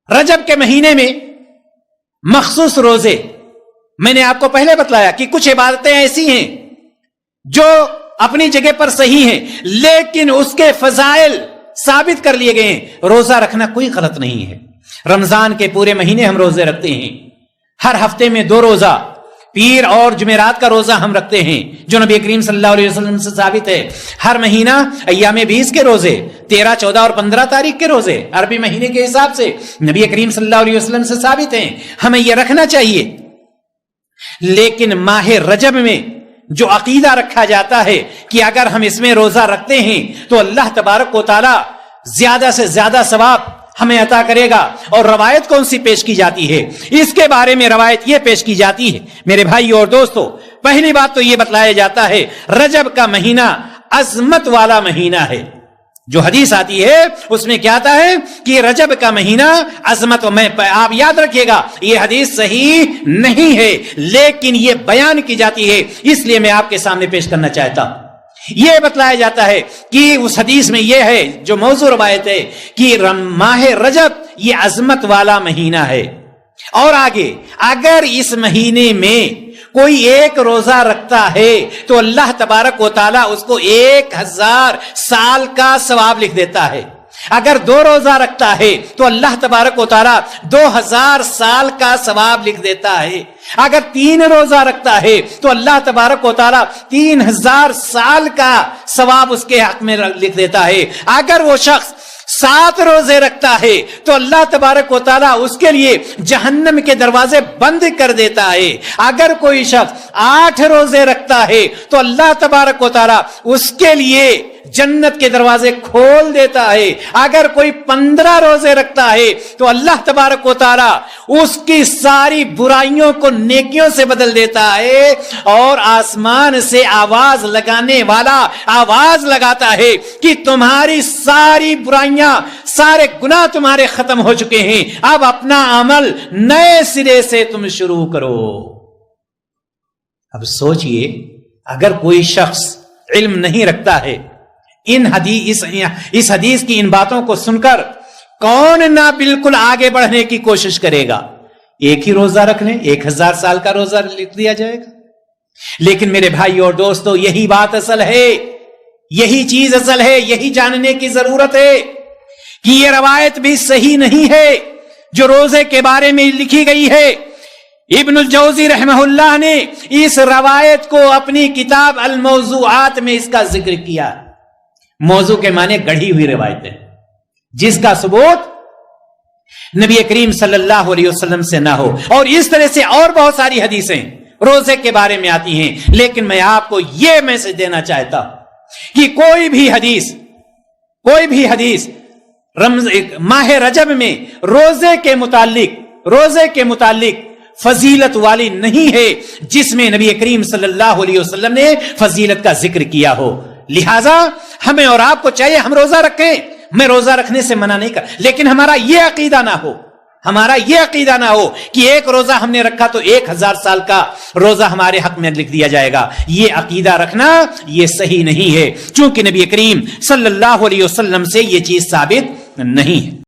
رجب کے مہینے میں مخصوص روزے، میں نے آپ کو پہلے بتلایا کہ کچھ عبادتیں ایسی ہیں جو اپنی جگہ پر صحیح ہیں لیکن اس کے فضائل ثابت کر لیے گئے ہیں۔ روزہ رکھنا کوئی غلط نہیں ہے۔ رمضان کے پورے مہینے ہم روزے رکھتے ہیں، ہر ہفتے میں 2 روزہ، پیر اور جمعرات کا روزہ ہم رکھتے ہیں جو نبی کریم صلی اللہ علیہ وسلم سے ثابت ہے۔ ہر مہینہ ایام 20 کے روزے، 13، 14 اور 15 تاریخ کے روزے عربی مہینے کے حساب سے نبی کریم صلی اللہ علیہ وسلم سے ثابت ہیں، ہمیں یہ رکھنا چاہیے۔ لیکن ماہ رجب میں جو عقیدہ رکھا جاتا ہے کہ اگر ہم اس میں روزہ رکھتے ہیں تو اللہ تبارک و تعالی زیادہ سے زیادہ ثواب ہمیں عطا کرے گا، اور روایت کون سی پیش کی جاتی ہے؟ اس کے بارے میں روایت یہ پیش کی جاتی ہے میرے بھائی اور دوستو، پہلی بات تو یہ بتلایا جاتا ہے رجب کا مہینہ عظمت والا مہینہ ہے۔ جو حدیث آتی ہے اس میں کیا آتا ہے کہ رجب کا مہینہ عظمت، میں آپ یاد رکھیے گا یہ حدیث صحیح نہیں ہے لیکن یہ بیان کی جاتی ہے، اس لیے میں آپ کے سامنے پیش کرنا چاہتا ہوں۔ یہ بتلایا جاتا ہے کہ اس حدیث میں یہ ہے جو موضوع روایت ہے کہ ماہ رجب یہ عظمت والا مہینہ ہے، اور آگے اگر اس مہینے میں کوئی ایک روزہ رکھتا ہے تو اللہ تبارک و تعالی اس کو 1000 سال کا ثواب لکھ دیتا ہے۔ اگر 2 روزہ رکھتا ہے تو اللہ تبارک و تعالی 2000 سال کا ثواب لکھ دیتا ہے۔ اگر 3 روزہ رکھتا ہے تو اللہ تبارک و تعالی 3000 سال کا ثواب اس کے حق میں لکھ دیتا ہے۔ اگر وہ شخص 7 روزے رکھتا ہے تو اللہ تبارک و تعالیٰ اس کے لیے جہنم کے دروازے بند کر دیتا ہے۔ اگر کوئی شخص 8 روزے رکھتا ہے تو اللہ تبارک و تعالیٰ اس کے لیے جنت کے دروازے کھول دیتا ہے۔ اگر کوئی 15 روزے رکھتا ہے تو اللہ تبارک و تعالیٰ اس کی ساری برائیوں کو نیکیوں سے بدل دیتا ہے، اور آسمان سے آواز لگانے والا آواز لگاتا ہے کہ تمہاری ساری برائیاں، سارے گناہ تمہارے ختم ہو چکے ہیں، اب اپنا عمل نئے سرے سے تم شروع کرو۔ اب سوچئے اگر کوئی شخص علم نہیں رکھتا ہے، اس حدیث کی ان باتوں کو سن کر کون نہ بالکل آگے بڑھنے کی کوشش کرے گا؟ ایک ہی روزہ رکھ لیں، 1000 سال کا روزہ لکھ دیا جائے گا۔ لیکن میرے بھائی اور دوستو یہی بات اصل ہے، یہی چیز اصل ہے، یہی جاننے کی ضرورت ہے کہ یہ روایت بھی صحیح نہیں ہے جو روزے کے بارے میں لکھی گئی ہے۔ ابن الجوزی رحمہ اللہ نے اس روایت کو اپنی کتاب الموضوعات میں اس کا ذکر کیا۔ موضوع کے معنی گڑھی ہوئی روایت ہے جس کا ثبوت نبی کریم صلی اللہ علیہ وسلم سے نہ ہو، اور اس طرح سے اور بہت ساری حدیثیں روزے کے بارے میں آتی ہیں۔ لیکن میں آپ کو یہ میسج دینا چاہتا ہوں کہ کوئی بھی حدیث ماہ رجب میں روزے کے متعلق فضیلت والی نہیں ہے جس میں نبی کریم صلی اللہ علیہ وسلم نے فضیلت کا ذکر کیا ہو۔ لہذا ہمیں اور آپ کو چاہیے ہم روزہ رکھیں، میں روزہ رکھنے سے منع نہیں کر، لیکن ہمارا یہ عقیدہ نہ ہو کہ ایک روزہ ہم نے رکھا تو 1000 سال کا روزہ ہمارے حق میں لکھ دیا جائے گا۔ یہ عقیدہ رکھنا یہ صحیح نہیں ہے، چونکہ نبی کریم صلی اللہ علیہ وسلم سے یہ چیز ثابت نہیں ہے۔